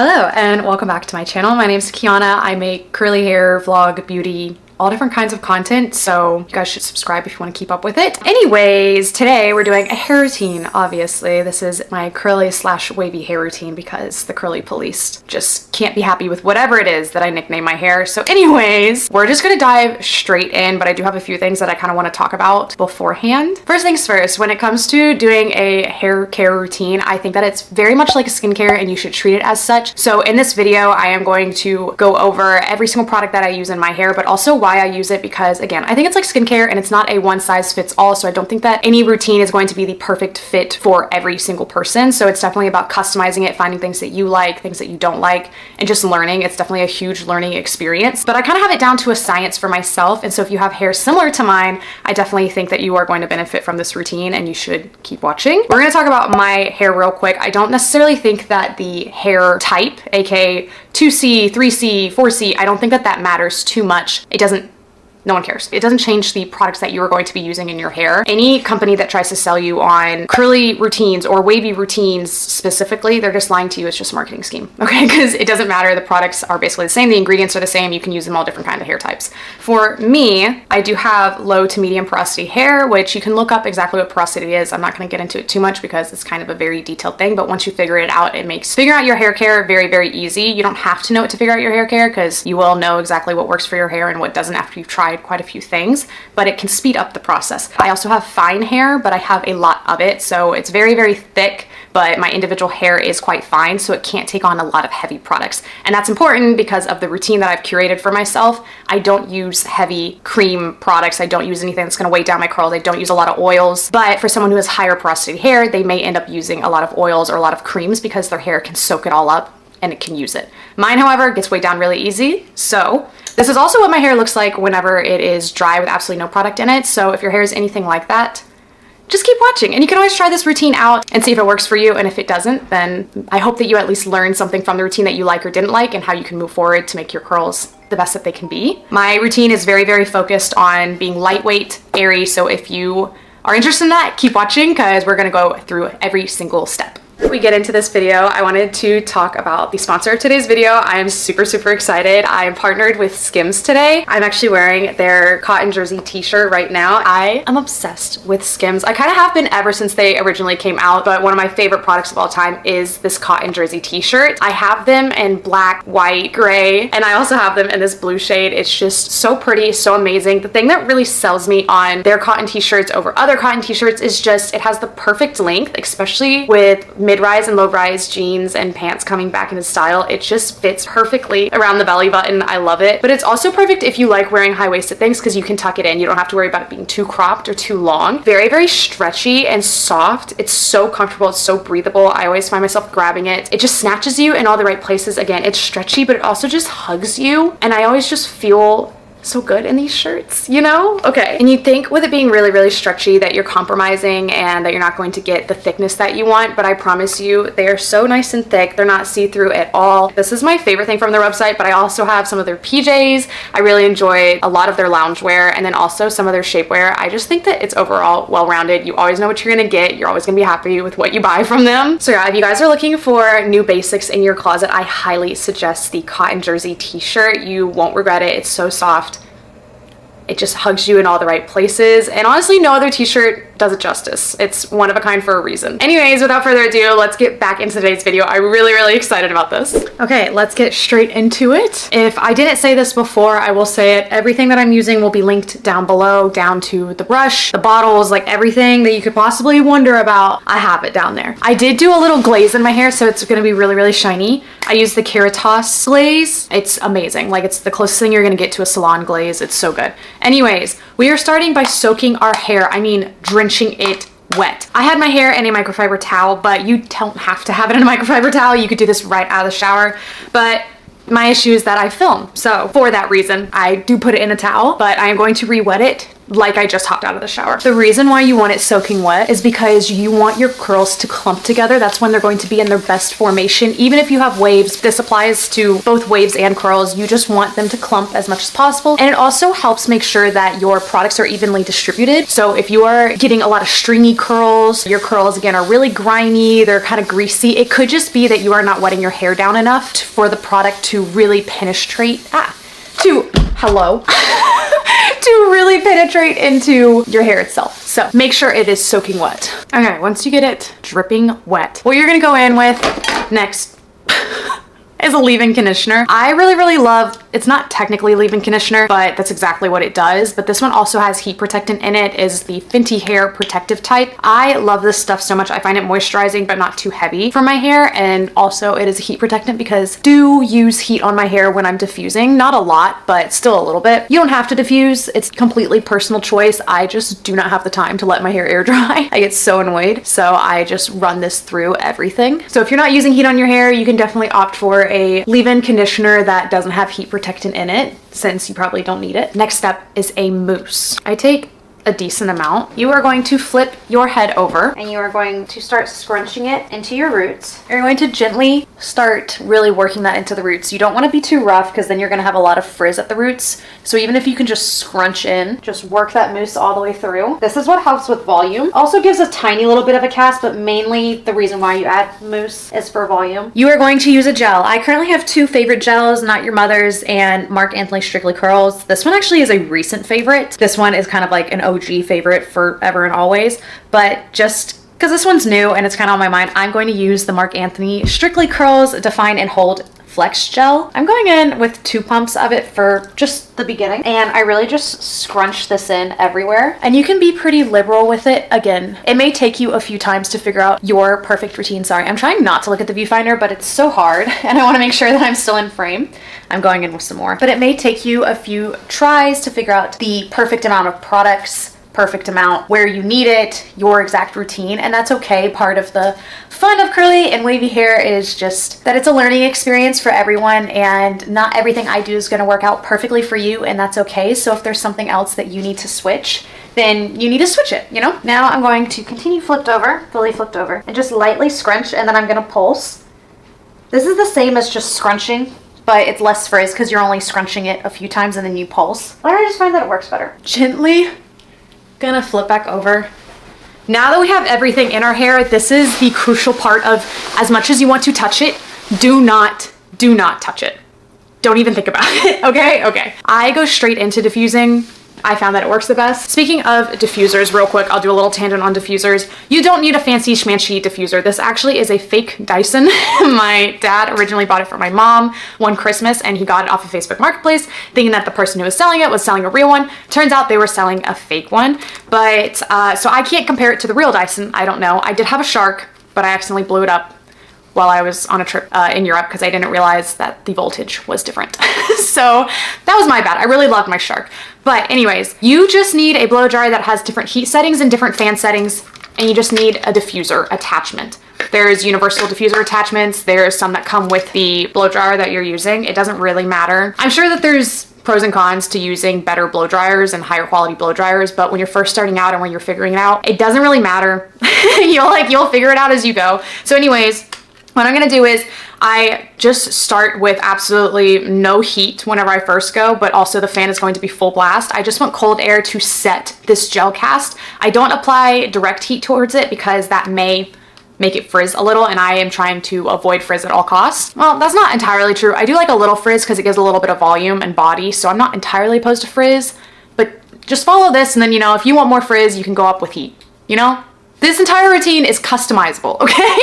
Hello and welcome back to my channel. My name is Kiana. I make curly hair, vlog, beauty, all different kinds of content, so you guys should subscribe if you want to keep up with it. Anyways, today we're doing a hair routine, obviously. This is my curly slash wavy hair routine because the curly police just can't be happy with whatever it is that I nickname my hair. So anyways, we're just gonna dive straight in, but I do have a few things that I kind of want to talk about beforehand. First things first, when it comes to doing a hair care routine, I think that it's very much like a skincare and you should treat it as such. So in this video, I am going to go over every single product that I use in my hair, but also why I use it, because again, I think it's like skincare and it's not a one size fits all. So I don't think that any routine is going to be the perfect fit for every single person. So it's definitely about customizing it, finding things that you like, things that you don't like, and just learning. It's definitely a huge learning experience, but I kind of have it down to a science for myself. And so if you have hair similar to mine, I definitely think that you are going to benefit from this routine and you should keep watching. We're going to talk about my hair real quick. I don't necessarily think that the hair type, aka 2C, 3C, 4C, I don't think that that matters too much. No one cares. It doesn't change the products that you are going to be using in your hair. Any company that tries to sell you on curly routines or wavy routines specifically, they're just lying to you. It's just a marketing scheme, okay? Because it doesn't matter. The products are basically the same. The ingredients are the same. You can use them all different kinds of hair types. For me, I do have low to medium porosity hair, which you can look up exactly what porosity is. I'm not going to get into it too much because it's kind of a very detailed thing, but once you figure it out, it makes figuring out your hair care very, very easy. You don't have to know it to figure out your hair care because you will know exactly what works for your hair and what doesn't after you've tried quite a few things, but it can speed up the process. I also have fine hair, but I have a lot of it, so it's very, very thick, but my individual hair is quite fine, so it can't take on a lot of heavy products. And that's important because of the routine that I've curated for myself. I don't use heavy cream products. I don't use anything that's going to weigh down my curls. I don't use a lot of oils, but for someone who has higher porosity hair, they may end up using a lot of oils or a lot of creams because their hair can soak it all up and it can use it. Mine, however, gets weighed down really easy. So this is also what my hair looks like whenever it is dry with absolutely no product in it. So if your hair is anything like that, just keep watching. And you can always try this routine out and see if it works for you. And if it doesn't, then I hope that you at least learned something from the routine that you like or didn't like and how you can move forward to make your curls the best that they can be. My routine is very, very focused on being lightweight, airy. So if you are interested in that, keep watching because we're gonna go through every single step. Before we get into this video, I wanted to talk about the sponsor of today's video. I am super, super excited. I am partnered with Skims today. I'm actually wearing their cotton jersey t-shirt right now. I am obsessed with Skims. I kind of have been ever since they originally came out, but one of my favorite products of all time is this cotton jersey t-shirt. I have them in black, white, gray, and I also have them in this blue shade. It's just so pretty, so amazing. The thing that really sells me on their cotton t-shirts over other cotton t-shirts is just it has the perfect length, especially with mid-rise and low-rise jeans and pants coming back into style. It just fits perfectly around the belly button. I love it. But it's also perfect if you like wearing high-waisted things because you can tuck it in. You don't have to worry about it being too cropped or too long. Very, very stretchy and soft. It's so comfortable. It's so breathable. I always find myself grabbing it. It just snatches you in all the right places. Again, it's stretchy, but it also just hugs you. And I always just feel so good in these shirts, you know? Okay. And you'd think with it being really, really stretchy that you're compromising and that you're not going to get the thickness that you want, but I promise you, they are so nice and thick. They're not see-through at all. This is my favorite thing from their website, but I also have some of their PJs. I really enjoy a lot of their loungewear and then also some of their shapewear. I just think that it's overall well-rounded. You always know what you're gonna get. You're always gonna be happy with what you buy from them. So yeah, if you guys are looking for new basics in your closet, I highly suggest the cotton jersey t-shirt. You won't regret it. It's so soft. It just hugs you in all the right places. And honestly, no other t-shirt does it justice. It's one of a kind for a reason. Anyways, without further ado, let's get back into today's video. I'm really, really excited about this. Okay, let's get straight into it. If I didn't say this before, I will say it. Everything that I'm using will be linked down below, down to the brush, the bottles, like everything that you could possibly wonder about. I have it down there. I did do a little glaze in my hair, so it's gonna be really, really shiny. I use the Keratos glaze. It's amazing. Like, it's the closest thing you're gonna get to a salon glaze. It's so good. Anyways, we are starting by soaking our hair. I mean, drenching it wet. I had my hair in a microfiber towel, but you don't have to have it in a microfiber towel. You could do this right out of the shower, but my issue is that I film. So for that reason, I do put it in a towel, but I am going to re-wet it like I just hopped out of the shower. The reason why you want it soaking wet is because you want your curls to clump together. That's when they're going to be in their best formation. Even if you have waves, this applies to both waves and curls. You just want them to clump as much as possible. And it also helps make sure that your products are evenly distributed. So if you are getting a lot of stringy curls, your curls again are really grimy, they're kind of greasy, it could just be that you are not wetting your hair down enough for the product to really penetrate, to really penetrate into your hair itself. So make sure it is soaking wet. Okay, once you get it dripping wet, what you're gonna go in with next is a leave-in conditioner. I really love, it's not technically leave-in conditioner, but that's exactly what it does. But this one also has heat protectant in it, is the Fenty Hair Protective type. I love this stuff so much. I find it moisturizing, but not too heavy for my hair. And also it is a heat protectant because I do use heat on my hair when I'm diffusing. Not a lot, but still a little bit. You don't have to diffuse. It's completely personal choice. I just do not have the time to let my hair air dry. I get so annoyed. So I just run this through everything. So if you're not using heat on your hair, you can definitely opt for a leave-in conditioner that doesn't have heat protectant in it, since you probably don't need it. Next step is a mousse. I take a decent amount. You are going to flip your head over and you are going to start scrunching it into your roots. You're going to gently start really working that into the roots. You don't want to be too rough because then you're going to have a lot of frizz at the roots. So even if you can just scrunch in, just work that mousse all the way through. This is what helps with volume. Also gives a tiny little bit of a cast, but mainly the reason why you add mousse is for volume. You are going to use a gel. I currently have two favorite gels, Not Your Mother's and Marc Anthony Strictly Curls. This one actually is a recent favorite. This one is kind of like an OG favorite forever and always, but just because this one's new and it's kind of on my mind, I'm going to use the Marc Anthony Strictly Curls Define and Hold Flex Gel. I'm going in with 2 pumps of it for just the beginning, and I really just scrunch this in everywhere. And you can be pretty liberal with it. Again, it may take you a few times to figure out your perfect routine. Sorry, I'm trying not to look at the viewfinder, but it's so hard and I want to make sure that I'm still in frame. I'm going in with some more, but it may take you a few tries to figure out the perfect amount of products, perfect amount, where you need it, your exact routine, and that's okay. Part of the fun of curly and wavy hair is just that it's a learning experience for everyone, and not everything I do is going to work out perfectly for you, and that's okay. So if there's something else that you need to switch, then you need to switch it, you know? Now I'm going to continue fully flipped over, and just lightly scrunch, and then I'm going to pulse. This is the same as just scrunching, but it's less frizz because you're only scrunching it a few times and then you pulse. But I just find that it works better. Gently gonna flip back over. Now that we have everything in our hair, this is the crucial part of, as much as you want to touch it, do not touch it. Don't even think about it, okay? I go straight into diffusing. I found that it works the best. Speaking of diffusers, real quick, I'll do a little tangent on diffusers. You don't need a fancy schmancy diffuser. This actually is a fake Dyson. My dad originally bought it for my mom one Christmas, and he got it off of Facebook Marketplace, thinking that the person who was selling it was selling a real one. Turns out they were selling a fake one. But, so I can't compare it to the real Dyson. I don't know. I did have a Shark, but I accidentally blew it up while I was on a trip in Europe because I didn't realize that the voltage was different. So that was my bad. I really loved my Shark. But anyways, you just need a blow dryer that has different heat settings and different fan settings, and you just need a diffuser attachment. There's universal diffuser attachments. There's some that come with the blow dryer that you're using. It doesn't really matter. I'm sure that there's pros and cons to using better blow dryers and higher quality blow dryers, but when you're first starting out and when you're figuring it out, it doesn't really matter. You'll figure it out as you go. So anyways, what I'm gonna do is I just start with absolutely no heat whenever I first go, but also the fan is going to be full blast. I just want cold air to set this gel cast. I don't apply direct heat towards it because that may make it frizz a little, and I am trying to avoid frizz at all costs. Well, that's not entirely true. I do like a little frizz because it gives a little bit of volume and body, so I'm not entirely opposed to frizz, but just follow this, and then, you know, if you want more frizz, you can go up with heat, you know? This entire routine is customizable, okay?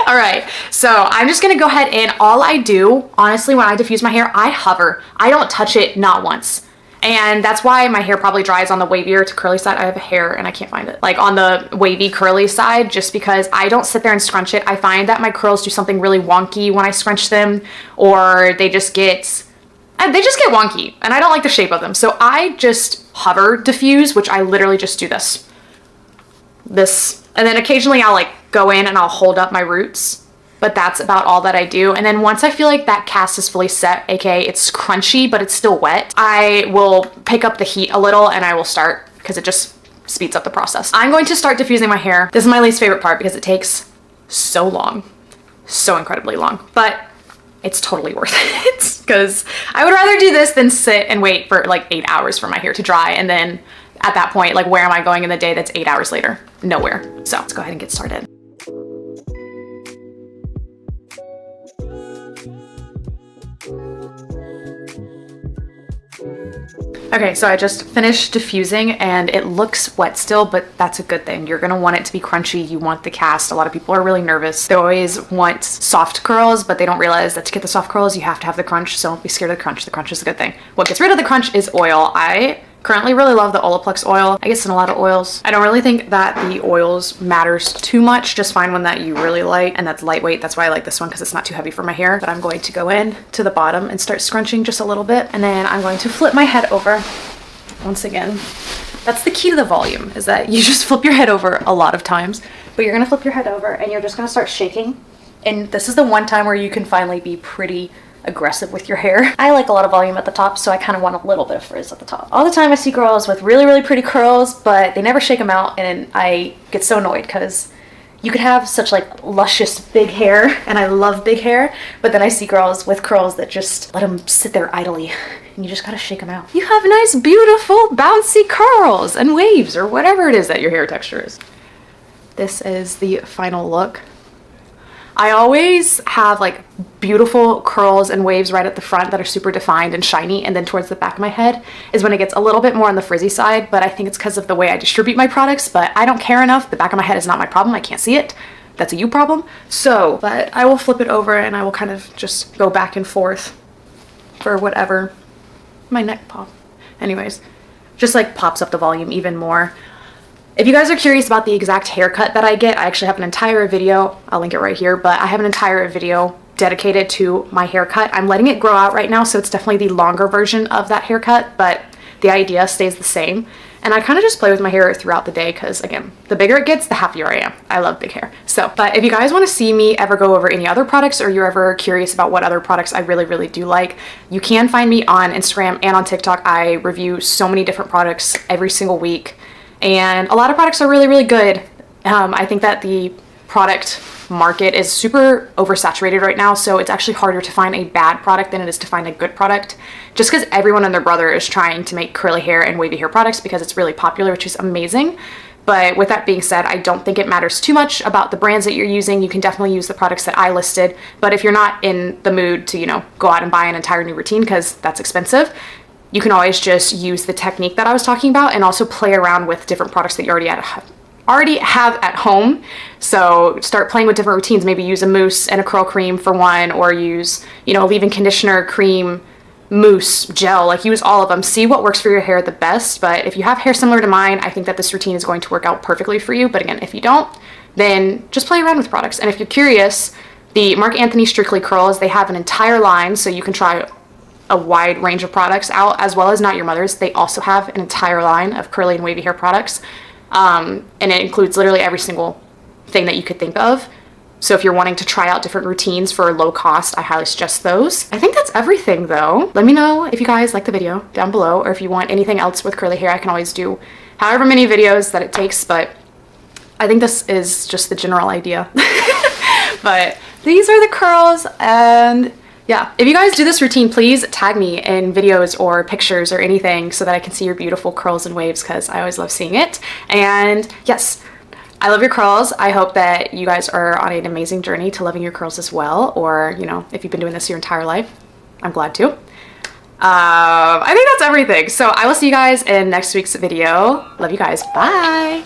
All right, so I'm just gonna go ahead, and all I do, honestly, when I diffuse my hair, I hover. I don't touch it, not once. And that's why my hair probably dries on the wavier to curly side. I have a hair and I can't find it. Like on the wavy curly side, just because I don't sit there and scrunch it. I find that my curls do something really wonky when I scrunch them, or they just get wonky, and I don't like the shape of them. So I just hover diffuse, which I literally just do this. And then occasionally I'll like go in and I'll hold up my roots, but that's about all that I do. And then once I feel like that cast is fully set, aka it's crunchy, but it's still wet, I will pick up the heat a little and I will start because it just speeds up the process. I'm going to start diffusing my hair. This is my least favorite part because it takes so long, so incredibly long, but it's totally worth it because I would rather do this than sit and wait for like 8 hours for my hair to dry. And then at that point, like, where am I going in the day that's 8 hours later? Nowhere. So let's go ahead and get started. Okay, so I just finished diffusing and it looks wet still, but that's a good thing. You're gonna want it to be crunchy. You want the cast. A lot of people are really nervous. They always want soft curls, but they don't realize that to get the soft curls, you have to have the crunch. So don't be scared of the crunch. The crunch is a good thing. What gets rid of the crunch is oil. I currently really love the Olaplex oil. I guess in a lot of oils. I don't really think that the oils matters too much. Just find one that you really like and that's lightweight. That's why I like this one because it's not too heavy for my hair. But I'm going to go in to the bottom and start scrunching just a little bit. And then I'm going to flip my head over once again. That's the key to the volume, is that you just flip your head over a lot of times. But you're gonna flip your head over and you're just gonna start shaking. And this is the one time where you can finally be pretty aggressive with your hair. I like a lot of volume at the top, so I kind of want a little bit of frizz at the top. All the time I see girls with really, really pretty curls, but they never shake them out, and I get so annoyed because you could have such like luscious big hair, and I love big hair, but then I see girls with curls that just let them sit there idly, and you just gotta shake them out. You have nice, beautiful, bouncy curls and waves, or whatever it is that your hair texture is. This is the final look. I always have like beautiful curls and waves right at the front that are super defined and shiny, and then towards the back of my head is when it gets a little bit more on the frizzy side, but I think it's because of the way I distribute my products, but I don't care enough. The back of my head is not my problem. I can't see it. That's a you problem. So, but I will flip it over and I will kind of just go back and forth for whatever. My neck pop. Anyways, just like pops up the volume even more. If you guys are curious about the exact haircut that I get, I actually have an entire video, I'll link it right here, but I have an entire video dedicated to my haircut. I'm letting it grow out right now, so it's definitely the longer version of that haircut, but the idea stays the same. And I kind of just play with my hair throughout the day because, again, the bigger it gets, the happier I am. I love big hair. So, but if you guys want to see me ever go over any other products, or you're ever curious about what other products I really, really do like, you can find me on Instagram and on TikTok. I review so many different products every single week. And a lot of products are really, really good. I think that the product market is super oversaturated right now, so it's actually harder to find a bad product than it is to find a good product, just because everyone and their brother is trying to make curly hair and wavy hair products because it's really popular, which is amazing. But with that being said, I don't think it matters too much about the brands that you're using. You can definitely use the products that I listed, but if you're not in the mood to, you know, go out and buy an entire new routine because that's expensive, you can always just use the technique that I was talking about and also play around with different products that you already have at home. So start playing with different routines. Maybe use a mousse and a curl cream for one, or use, you know, leave-in conditioner, cream, mousse, gel, like use all of them. See what works for your hair the best. But if you have hair similar to mine, I think that this routine is going to work out perfectly for you. But again, if you don't, then just play around with products. And if you're curious, the Marc Anthony Strictly Curls, they have an entire line, so you can try a wide range of products out, as well as Not Your Mother's. They also have an entire line of curly and wavy hair products, and it includes literally every single thing that you could think of. So if you're wanting to try out different routines for low cost, I highly suggest those. I think that's everything though. Let me know if you guys like the video down below, or if you want anything else with curly hair. I can always do however many videos that it takes, but I think this is just the general idea. But these are the curls, and yeah, if you guys do this routine, please tag me in videos or pictures or anything so that I can see your beautiful curls and waves, because I always love seeing it. And yes, I love your curls. I hope that you guys are on an amazing journey to loving your curls as well. Or, you know, if you've been doing this your entire life, I'm glad too. I think that's everything. So I will see you guys in next week's video. Love you guys. Bye.